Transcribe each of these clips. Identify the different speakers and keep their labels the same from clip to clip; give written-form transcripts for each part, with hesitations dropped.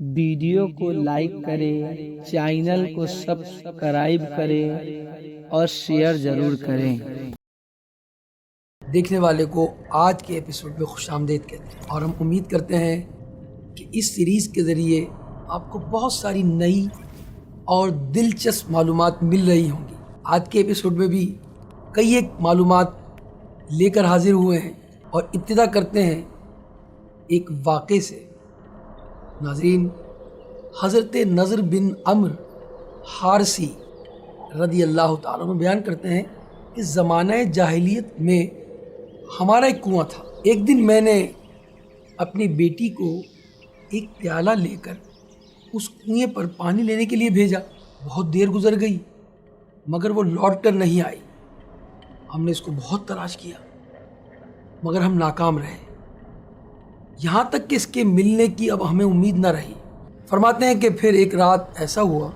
Speaker 1: Video کو like کریں، channel کو سبسکرائب کریں اور شیئر ضرور کریں۔
Speaker 2: دیکھنے والے کو آج کے ایپیسوڈ میں خوش آمدید کہتے ہیں، اور ہم امید کرتے ہیں کہ اس سیریز کے ذریعے آپ کو بہت ساری نئی اور دلچسپ معلومات مل رہی ہوں گی۔ آج کے ایپیسوڈ میں بھی کئی ایک معلومات لے کر حاضر ہوئے ہیں، اور ابتدا کرتے ہیں ایک واقعے سے۔ ناظرین، حضرت نضر بن عمرو حارثی رضی اللہ تعالیٰ عنہ بیان کرتے ہیں کہ زمانہ جاہلیت میں ہمارا ایک کنواں تھا۔ ایک دن میں نے اپنی بیٹی کو ایک پیالہ لے کر اس کنویں پر پانی لینے کے لیے بھیجا۔ بہت دیر گزر گئی مگر وہ لوٹ کر نہیں آئی۔ ہم نے اس کو بہت تلاش کیا مگر ہم ناکام رہے، یہاں تک کہ اس کے ملنے کی اب ہمیں امید نہ رہی۔ فرماتے ہیں کہ پھر ایک رات ایسا ہوا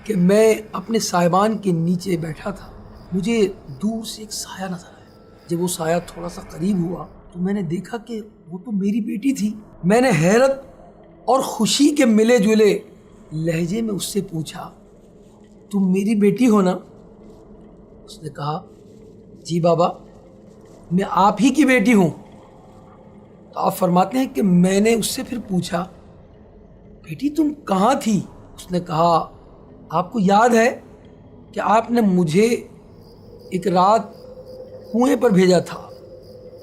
Speaker 2: کہ میں اپنے سائبان کے نیچے بیٹھا تھا، مجھے دور سے ایک سایہ نظر آیا۔ جب وہ سایہ تھوڑا سا قریب ہوا تو میں نے دیکھا کہ وہ تو میری بیٹی تھی۔ میں نے حیرت اور خوشی کے ملے جلے لہجے میں اس سے پوچھا، تم میری بیٹی ہو نا؟ اس نے کہا، جی بابا، میں آپ ہی کی بیٹی ہوں۔ تو آپ فرماتے ہیں کہ میں نے اس سے پھر پوچھا، بیٹی تم کہاں تھی؟ اس نے کہا، آپ کو یاد ہے کہ آپ نے مجھے ایک رات کنویں پر بھیجا تھا؟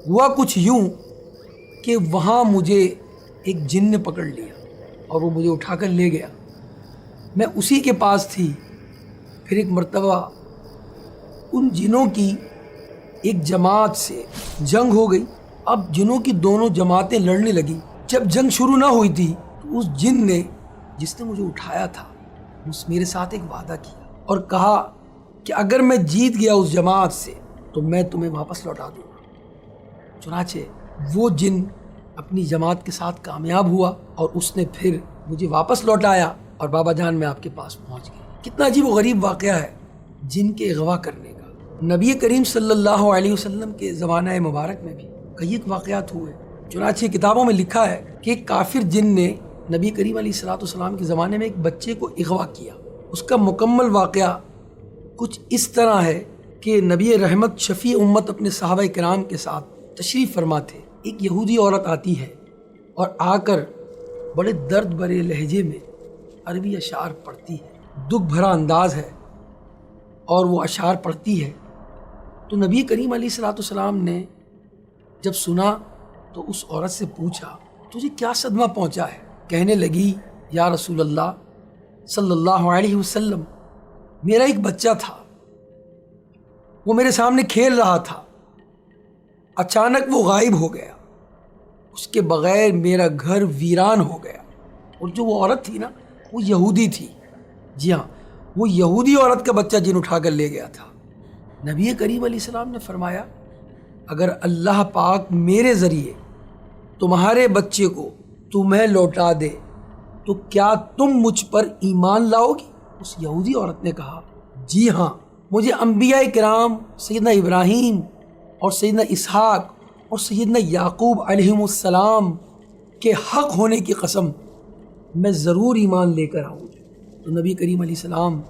Speaker 2: ہوا کچھ یوں کہ وہاں مجھے ایک جن نے پکڑ لیا اور وہ مجھے اٹھا کر لے گیا۔ میں اسی کے پاس تھی۔ پھر ایک مرتبہ ان جنوں کی ایک جماعت سے جنگ ہو گئی۔ اب جنوں کی دونوں جماعتیں لڑنے لگی۔ جب جنگ شروع نہ ہوئی تھی تو اس جن نے جس نے مجھے اٹھایا تھا میرے ساتھ ایک وعدہ کیا اور کہا کہ اگر میں جیت گیا اس جماعت سے تو میں تمہیں واپس لوٹا دوں گا۔ چنانچہ وہ جن اپنی جماعت کے ساتھ کامیاب ہوا اور اس نے پھر مجھے واپس لوٹایا، اور بابا جان میں آپ کے پاس پہنچ گیا۔ کتنا عجیب و غریب واقعہ ہے جن کے اغوا کرنے کا۔ نبی کریم صلی اللہ علیہ وسلم کے زمانہ مبارک میں بھی کئی ایک واقعات ہوئے۔ چنانچہ کتابوں میں لکھا ہے کہ ایک کافر جن نے نبی کریم علیہ السلام کے زمانے میں ایک بچے کو اغوا کیا۔ اس کا مکمل واقعہ کچھ اس طرح ہے کہ نبی رحمت شفیع امت اپنے صحابہ کرام کے ساتھ تشریف فرما تھے۔ ایک یہودی عورت آتی ہے اور آ کر بڑے درد بھرے لہجے میں عربی اشعار پڑھتی ہے، دکھ بھرا انداز ہے اور وہ اشعار پڑھتی ہے۔ تو نبی کریم علیہ السلام نے جب سنا تو اس عورت سے پوچھا، تجھے کیا صدمہ پہنچا ہے؟ کہنے لگی، یا رسول اللہ صلی اللہ علیہ وسلم، میرا ایک بچہ تھا، وہ میرے سامنے کھیل رہا تھا، اچانک وہ غائب ہو گیا، اس کے بغیر میرا گھر ویران ہو گیا۔ اور جو وہ عورت تھی نا، وہ یہودی تھی۔ جی ہاں، وہ یہودی عورت کا بچہ جن اٹھا کر لے گیا تھا۔ نبی کریم علیہ السلام نے فرمایا، اگر اللہ پاک میرے ذریعے تمہارے بچے کو تمہیں لوٹا دے تو کیا تم مجھ پر ایمان لاؤ گی؟ اس یہودی عورت نے کہا، جی ہاں، مجھے انبیاء کرام سیدنا ابراہیم اور سیدنا اسحاق اور سیدنا یعقوب علیہم السلام کے حق ہونے کی قسم، میں ضرور ایمان لے کر آؤں گی۔ تو نبی کریم علیہ السلام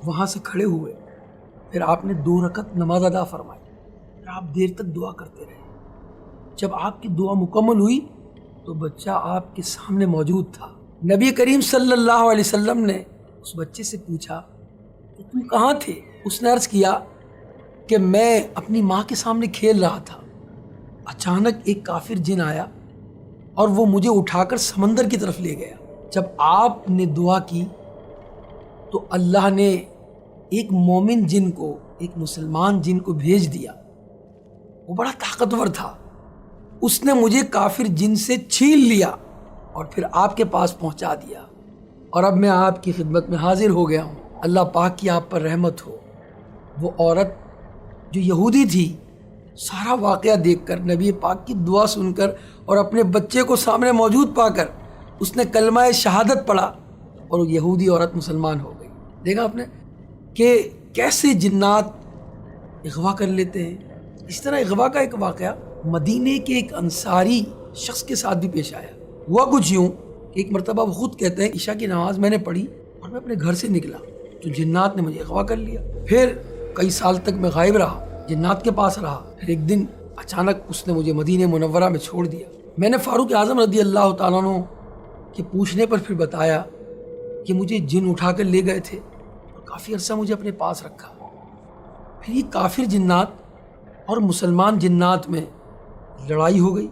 Speaker 2: وہاں سے کھڑے ہوئے، پھر آپ نے 2 رکعت نماز ادا فرمائی، پھر آپ دیر تک دعا کرتے رہے۔ جب آپ کی دعا مکمل ہوئی تو بچہ آپ کے سامنے موجود تھا۔ نبی کریم صلی اللہ علیہ وسلم نے اس بچے سے پوچھا کہ تم کہاں تھے؟ اس نے عرض کیا کہ میں اپنی ماں کے سامنے کھیل رہا تھا، اچانک ایک کافر جن آیا اور وہ مجھے اٹھا کر سمندر کی طرف لے گیا۔ جب آپ نے دعا کی تو اللہ نے ایک مومن جن کو، ایک مسلمان جن کو بھیج دیا۔ وہ بڑا طاقتور تھا، اس نے مجھے کافر جن سے چھین لیا اور پھر آپ کے پاس پہنچا دیا، اور اب میں آپ کی خدمت میں حاضر ہو گیا ہوں۔ اللہ پاک کی آپ پر رحمت ہو۔ وہ عورت جو یہودی تھی، سارا واقعہ دیکھ کر، نبی پاک کی دعا سن کر اور اپنے بچے کو سامنے موجود پا کر، اس نے کلمہ شہادت پڑھا اور وہ یہودی عورت مسلمان ہو گئی۔ دیکھا آپ نے کہ کیسے جنات اغوا کر لیتے ہیں۔ اس طرح اغوا کا ایک واقعہ مدینے کے ایک انصاری شخص کے ساتھ بھی پیش آیا۔ ہوا کچھ یوں کہ ایک مرتبہ وہ خود کہتے ہیں عشاء کی نماز میں نے پڑھی اور میں اپنے گھر سے نکلا تو جنات نے مجھے اغوا کر لیا. پھر کئی سال تک میں غائب رہا, جنات کے پاس رہا. پھر ایک دن اچانک اس نے مجھے مدینہ منورہ میں چھوڑ دیا. میں نے فاروق اعظم رضی اللہ تعالیٰ عنہ کے پوچھنے پر پھر بتایا کہ مجھے جن اٹھا کر لے گئے تھے اور کافی عرصہ مجھے اپنے پاس رکھا. پھر یہ کافر جنات اور مسلمان جنات میں لڑائی ہو گئی.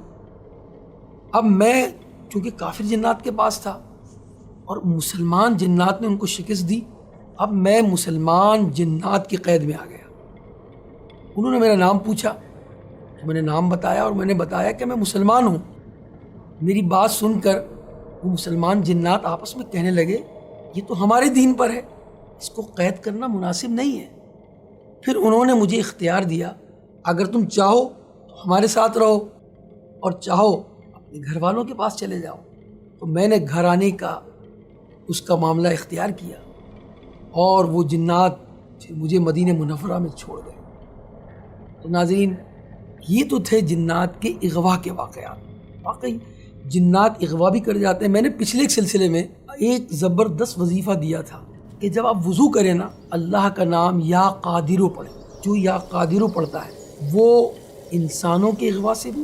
Speaker 2: اب میں چونکہ کافر جنات کے پاس تھا اور مسلمان جنات نے ان کو شکست دی, اب میں مسلمان جنات کی قید میں آ گیا. انہوں نے میرا نام پوچھا, میں نے نام بتایا اور میں نے بتایا کہ میں مسلمان ہوں. میری بات سن کر وہ مسلمان جنات آپس میں کہنے لگے یہ تو ہمارے دین پر ہے, اس کو قید کرنا مناسب نہیں ہے. پھر انہوں نے مجھے اختیار دیا, اگر تم چاہو تو ہمارے ساتھ رہو اور چاہو اپنے گھر والوں کے پاس چلے جاؤ. تو میں نے گھر آنے کا اس کا معاملہ اختیار کیا اور وہ جنات مجھے مدینہ منورہ میں چھوڑ گئے. تو ناظرین, یہ تو تھے جنات کے اغوا کے واقعات. واقعی جنات اغوا بھی کر جاتے ہیں. میں نے پچھلے ایک سلسلے میں ایک زبردست وظیفہ دیا تھا کہ جب آپ وضو کریں نا, اللہ کا نام یا قادرو پڑھیں. جو یا قادرو پڑھتا ہے وہ انسانوں کے اغوا سے بھی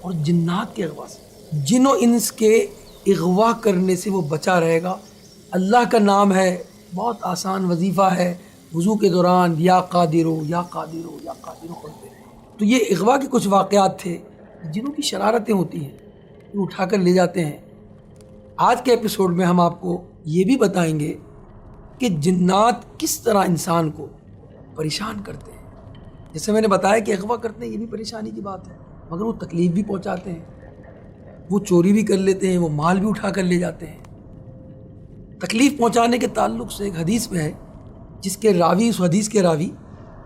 Speaker 2: اور جنات کے اغوا سے, جن و انس کے اغوا کرنے سے وہ بچا رہے گا. اللہ کا نام ہے, بہت آسان وظیفہ ہے. وضو کے دوران یا قادرو یا قادرو یا قادرو پڑھتے ہیں. تو یہ اغوا کے کچھ واقعات تھے جنہوں کی شرارتیں ہوتی ہیں, وہ اٹھا کر لے جاتے ہیں. آج کے ایپیسوڈ میں ہم آپ کو یہ بھی بتائیں گے کہ جنات کس طرح انسان کو پریشان کرتے ہیں. جیسے میں نے بتایا کہ اغوا کرتے ہیں, یہ بھی پریشانی کی بات ہے, مگر وہ تکلیف بھی پہنچاتے ہیں, وہ چوری بھی کر لیتے ہیں, وہ مال بھی اٹھا کر لے جاتے ہیں. تکلیف پہنچانے کے تعلق سے ایک حدیث میں ہے جس کے راوی, اس حدیث کے راوی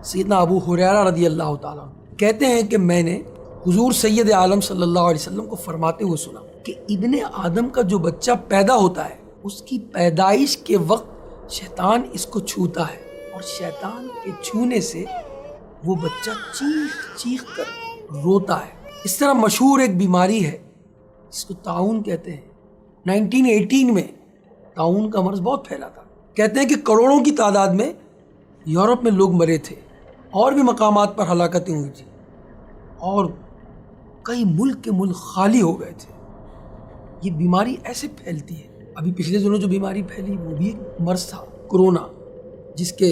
Speaker 2: سیدنا ابو ہریرہ رضی اللہ تعالیٰ کہتے ہیں کہ میں نے حضور سید عالم صلی اللہ علیہ وسلم کو فرماتے ہوئے سنا کہ ابن آدم کا جو بچہ پیدا ہوتا ہے اس کی پیدائش کے وقت شیطان اس کو چھوتا ہے اور شیطان کے چھونے سے وہ بچہ چیخ چیخ کر روتا ہے. اس طرح مشہور ایک بیماری ہے جس کو طاعون کہتے ہیں. 1918 میں طاعون کا مرض بہت پھیلا تھا. کہتے ہیں کہ کروڑوں کی تعداد میں یورپ میں لوگ مرے تھے اور بھی مقامات پر ہلاکتیں ہوئی تھیں اور کئی ملک کے ملک خالی ہو گئے تھے. یہ بیماری ایسے پھیلتی ہے. ابھی پچھلے دنوں جو بیماری پھیلی وہ بھی ایک مرض تھا, کرونا, جس کے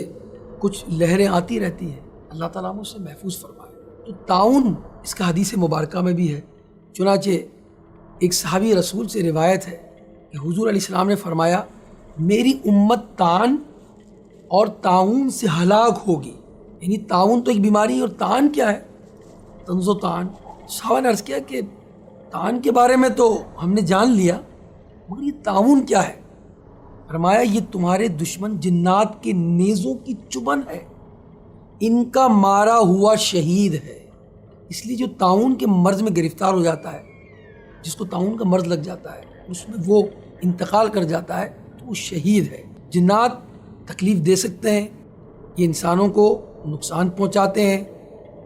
Speaker 2: کچھ لہریں آتی رہتی ہیں. اللہ تعالیٰ ہم اس سے محفوظ فرمائے. تو طاعون اس کا حدیث مبارکہ میں بھی ہے. چنانچہ ایک صحابی رسول سے روایت ہے کہ حضور علیہ السلام نے فرمایا میری امت طاعن اور طاعون سے ہلاک ہوگی. یعنی طاعون تو ایک بیماری ہے اور طاعن کیا ہے؟ طنز و طعن. صحابہ نے عرض کیا کہ طعن کے بارے میں تو ہم نے جان لیا, مگر یہ طاعون کیا ہے؟ فرمایا یہ تمہارے دشمن جنات کے نیزوں کی چبھن ہے, ان کا مارا ہوا شہید ہے. اس لیے جو طاعون کے مرض میں گرفتار ہو جاتا ہے, جس کو طاعون کا مرض لگ جاتا ہے, اس میں وہ انتقال کر جاتا ہے تو وہ شہید ہے. جنات تکلیف دے سکتے ہیں, یہ انسانوں کو نقصان پہنچاتے ہیں.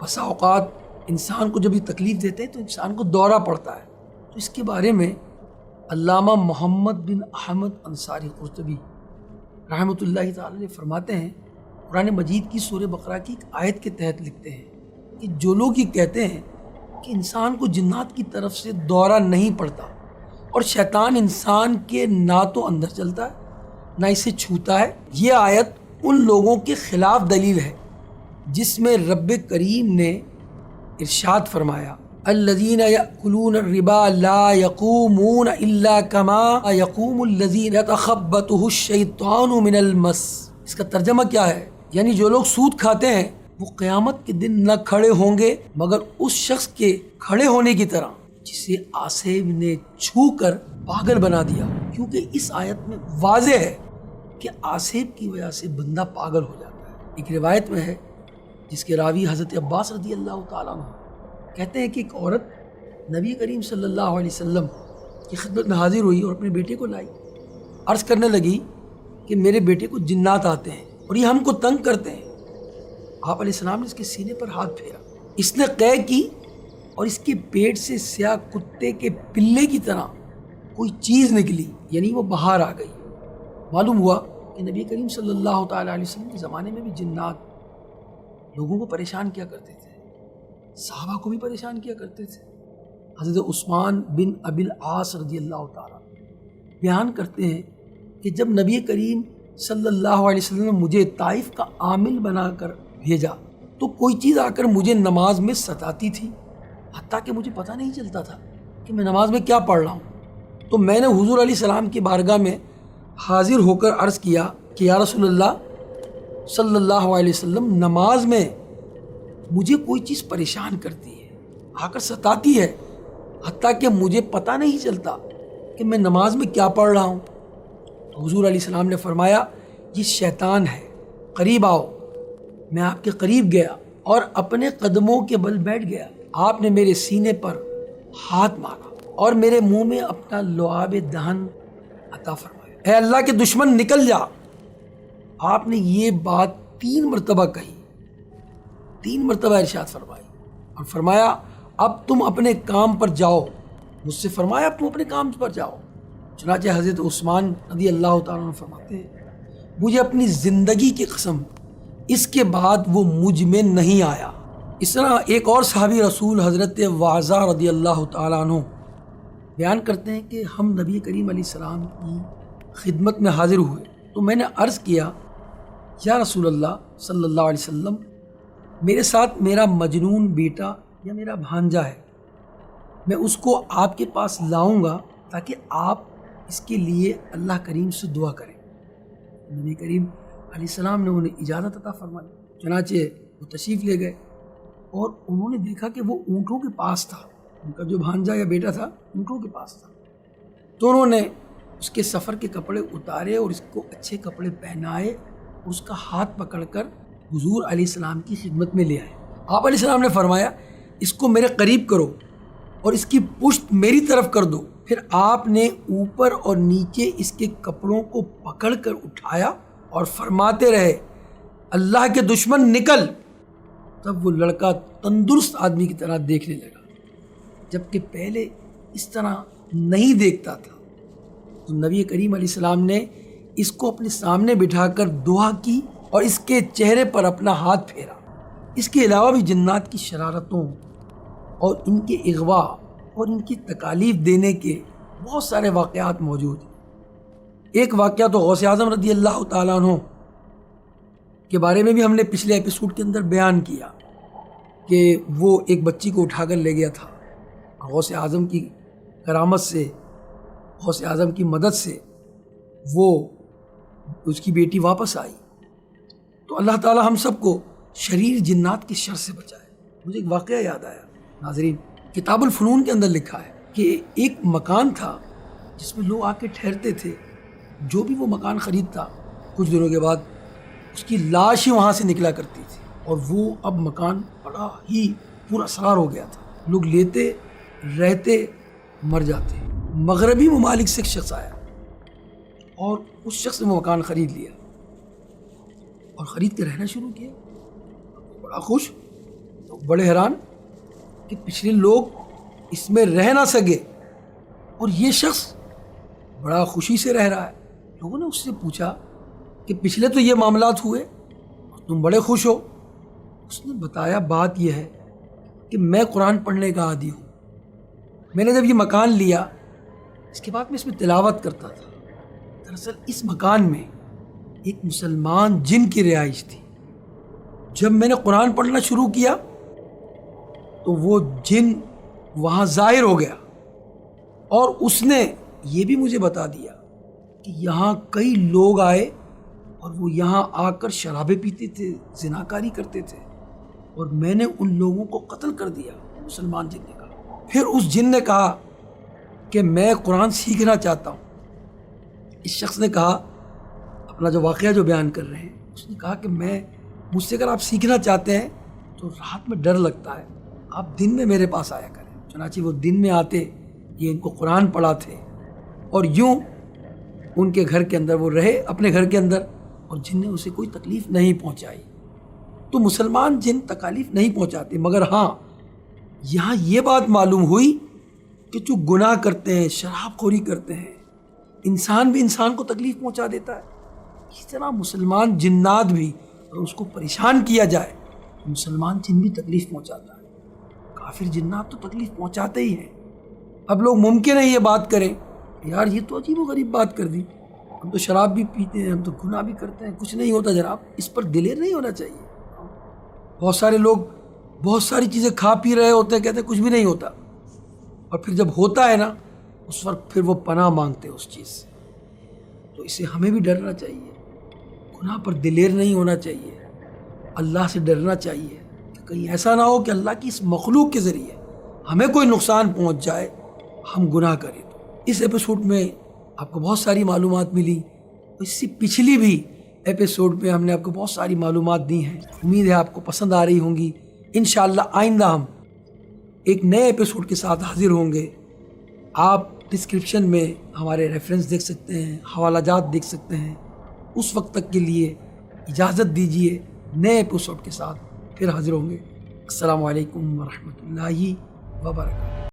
Speaker 2: بسا اوقات انسان کو جب یہ تکلیف دیتے ہیں تو انسان کو دورہ پڑتا ہے. تو اس کے بارے میں علامہ محمد بن احمد انصاری قرطبی رحمۃ اللہ تعالی نے فرماتے ہیں, قرآن مجید کی سورہ بقرہ کی ایک آیت کے تحت لکھتے ہیں کہ جو لوگ یہ کہتے ہیں کہ انسان کو جنات کی طرف سے دورہ نہیں پڑتا اور شیطان انسان کے نہ تو اندر چلتا ہے نہ اسے چھوتا ہے, یہ آیت ان لوگوں کے خلاف دلیل ہے جس میں رب کریم نے ارشاد فرمایا الذین یأکلون الربا لا یقومون الا کما یقوم الذی یتخبطہ الشیطان من المس. اس کا ترجمہ کیا ہے؟ یعنی جو لوگ سود کھاتے ہیں وہ قیامت کے دن نہ کھڑے ہوں گے مگر اس شخص کے کھڑے ہونے کی طرح جسے آسیب نے چھو کر پاگل بنا دیا. کیونکہ اس آیت میں واضح ہے کہ آسیب کی وجہ سے بندہ پاگل ہو جاتا ہے. ایک روایت میں ہے جس کے راوی حضرت عباس رضی اللہ تعالیٰ عنہ کہتے ہیں کہ ایک عورت نبی کریم صلی اللہ علیہ وسلم کی خدمت میں حاضر ہوئی اور اپنے بیٹے کو لائی. عرض کرنے لگی کہ میرے بیٹے کو جنات آتے ہیں اور یہ ہم کو تنگ کرتے ہیں. آپ علیہ السلام نے اس کے سینے پر ہاتھ پھیرا, اس نے قے کی اور اس کے پیٹ سے سیاہ کتے کے پلے کی طرح کوئی چیز نکلی، یعنی وہ باہر آ گئی۔ معلوم ہوا کہ نبی کریم صلی اللہ تعالیٰ علیہ وسلم کے زمانے میں بھی جنات لوگوں کو پریشان کیا کرتے تھے، صحابہ کو بھی پریشان کیا کرتے تھے۔ حضرت عثمان بن ابی العاص رضی اللہ تعالیٰ بیان کرتے ہیں کہ جب نبی کریم صلی اللہ علیہ وسلم نے مجھے طائف کا عامل بنا کر بھیجا تو کوئی چیز آ کر مجھے نماز میں ستاتی تھی، حتیٰ کہ مجھے پتہ نہیں چلتا تھا کہ میں نماز میں کیا پڑھ رہا ہوں۔ تو میں نے حضور علیہ السلام کی بارگاہ میں حاضر ہو کر عرض کیا کہ یا رسول اللہ صلی اللہ علیہ وسلم، نماز میں مجھے کوئی چیز پریشان کرتی ہے، آ کر ستاتی ہے، حتیٰ کہ مجھے پتہ نہیں چلتا کہ میں نماز میں کیا پڑھ رہا ہوں۔ تو حضور علیہ السلام نے فرمایا یہ شیطان ہے، قریب آؤ۔ میں آپ کے قریب گیا اور اپنے قدموں کے بل بیٹھ گیا۔ آپ نے میرے سینے پر ہاتھ مارا اور میرے منہ میں اپنا لعاب دہن عطا فرمایا۔ اے اللہ کے دشمن نکل جا۔ آپ نے یہ بات 3 مرتبہ کہی، 3 مرتبہ ارشاد فرمائی اور فرمایا اب تم اپنے کام پر جاؤ۔ مجھ سے فرمایا اب تم اپنے کام پر جاؤ۔ چنانچہ حضرت عثمان رضی اللہ تعالیٰ عنہ فرماتے ہیں مجھے اپنی زندگی کی قسم اس کے بعد وہ مجھ میں نہیں آیا۔ اس طرح ایک اور صحابی رسول حضرت واعظہ رضی اللہ تعالیٰ عنہ بیان کرتے ہیں کہ ہم نبی کریم علیہ السلام کی خدمت میں حاضر ہوئے تو میں نے عرض کیا یا رسول اللہ صلی اللہ علیہ وسلم، میرے ساتھ میرا مجنون بیٹا یا میرا بھانجا ہے، میں اس کو آپ کے پاس لاؤں گا تاکہ آپ اس کے لیے اللہ کریم سے دعا کریں۔ نبی کریم علیہ السلام نے انہیں اجازت عطا فرمائی۔ چنانچہ وہ تشریف لے گئے اور انہوں نے دیکھا کہ وہ اونٹوں کے پاس تھا، ان کا جو بھانجا یا بیٹا تھا اونٹوں کے پاس تھا۔ تو انہوں نے اس کے سفر کے کپڑے اتارے اور اس کو اچھے کپڑے پہنائے اور اس کا ہاتھ پکڑ کر حضور علیہ السلام کی خدمت میں لے آئے۔ آپ علیہ السلام نے فرمایا اس کو میرے قریب کرو اور اس کی پشت میری طرف کر دو۔ پھر آپ نے اوپر اور نیچے اس کے کپڑوں کو پکڑ کر اٹھایا اور فرماتے رہے اللہ کے دشمن نکل۔ تب وہ لڑکا تندرست آدمی کی طرح دیکھنے لگا، جبکہ پہلے اس طرح نہیں دیکھتا تھا۔ تو نبی کریم علیہ السلام نے اس کو اپنے سامنے بٹھا کر دعا کی اور اس کے چہرے پر اپنا ہاتھ پھیرا۔ اس کے علاوہ بھی جنات کی شرارتوں اور ان کے اغوا اور ان کی تکالیف دینے کے بہت سارے واقعات موجود ہیں۔ ایک واقعہ تو غوث اعظم رضی اللہ تعالیٰ عنہ کے بارے میں بھی ہم نے پچھلے ایپیسوڈ کے اندر بیان کیا کہ وہ ایک بچی کو اٹھا کر لے گیا تھا۔ غوث اعظم کی کرامت سے، غوث اعظم کی مدد سے وہ اس کی بیٹی واپس آئی۔ تو اللہ تعالیٰ ہم سب کو شریر جنات کی شر سے بچائے۔ مجھے ایک واقعہ یاد آیا ناظرین، کتاب الفنون کے اندر لکھا ہے کہ ایک مکان تھا جس میں لوگ آ کے ٹھہرتے تھے۔ جو بھی وہ مکان خریدتا کچھ دنوں کے بعد اس کی لاش ہی وہاں سے نکلا کرتی تھی، اور وہ اب مکان بڑا ہی پورا اسرار ہو گیا تھا۔ لوگ لیتے رہتے مر جاتے۔ مغربی ممالک سے ایک شخص آیا اور اس شخص نے وہ مکان خرید لیا اور خرید کے رہنا شروع کیا، بڑا خوش۔ تو بڑے حیران کہ پچھلے لوگ اس میں رہ نہ سکے اور یہ شخص بڑا خوشی سے رہ رہا ہے۔ لوگوں نے اس سے پوچھا کہ پچھلے تو یہ معاملات ہوئے اور تم بڑے خوش ہو۔ اس نے بتایا بات یہ ہے کہ میں قرآن پڑھنے کا عادی ہوں۔ میں نے جب یہ مکان لیا اس کے بعد میں اس میں تلاوت کرتا تھا۔ دراصل اس مکان میں ایک مسلمان جن کی رہائش تھی۔ جب میں نے قرآن پڑھنا شروع کیا تو وہ جن وہاں ظاہر ہو گیا، اور اس نے یہ بھی مجھے بتا دیا کہ یہاں کئی لوگ آئے اور وہ یہاں آ کر شرابیں پیتے تھے، زناکاری کرتے تھے، اور میں نے ان لوگوں کو قتل کر دیا۔ مسلمان جن نے کہا۔ پھر اس جن نے کہا کہ میں قرآن سیکھنا چاہتا ہوں۔ اس شخص نے کہا، اپنا جو واقعہ جو بیان کر رہے ہیں، اس نے کہا کہ مجھ سے اگر آپ سیکھنا چاہتے ہیں تو رات میں ڈر لگتا ہے، آپ دن میں میرے پاس آیا کریں۔ چنانچہ وہ دن میں آتے، یہ ان کو قرآن پڑھاتے، اور یوں ان کے گھر کے اندر وہ رہے، اپنے گھر کے اندر، اور جن نے اسے کوئی تکلیف نہیں پہنچائی۔ تو مسلمان جن تکالیف نہیں پہنچاتے، مگر ہاں یہاں یہ بات معلوم ہوئی کہ جو گناہ کرتے ہیں، شراب خوری کرتے ہیں، انسان بھی انسان کو تکلیف پہنچا دیتا ہے، اس طرح مسلمان جنات بھی اگر اس کو پریشان کیا جائے مسلمان جن بھی تکلیف پہنچاتا ہے، کافر جنات تو تکلیف پہنچاتے ہی ہیں۔ اب لوگ ممکن ہے یہ بات کریں، یار یہ تو عجیب و غریب بات کر دی، ہم تو شراب بھی پیتے ہیں، ہم تو گناہ بھی کرتے ہیں، کچھ نہیں ہوتا جناب، اس پر دلیر نہیں ہونا چاہیے۔ بہت سارے لوگ بہت ساری چیزیں کھا پی رہے ہوتے ہیں، کہتے ہیں کچھ بھی نہیں ہوتا، اور پھر جب ہوتا ہے نا اس وقت پھر وہ پناہ مانگتے ہیں اس چیز سے۔ تو اسے ہمیں بھی ڈرنا چاہیے، گناہ پر دلیر نہیں ہونا چاہیے، اللہ سے ڈرنا چاہیے کہ کہیں ایسا نہ ہو کہ اللہ کی اس مخلوق کے ذریعے ہمیں کوئی نقصان پہنچ جائے، ہم گناہ کریں۔ تو اس ایپیسوڈ میں آپ کو بہت ساری معلومات ملی، اس سے پچھلی بھی ایپیسوڈ میں ہم نے آپ کو بہت ساری معلومات دی ہیں، امید ہے آپ کو پسند آ رہی ہوں گی۔ انشاءاللہ آئندہ ہم ایک نئے ایپیسوڈ کے ساتھ حاضر ہوں گے۔ آپ ڈسکرپشن میں ہمارے ریفرنس دیکھ سکتے ہیں، حوالہ جات دیکھ سکتے ہیں۔ اس وقت تک کے لیے اجازت دیجیے، نئے ایپیسوڈ کے ساتھ پھر حاضر ہوں گے۔ السلام علیکم ورحمۃ اللہ وبرکاتہ۔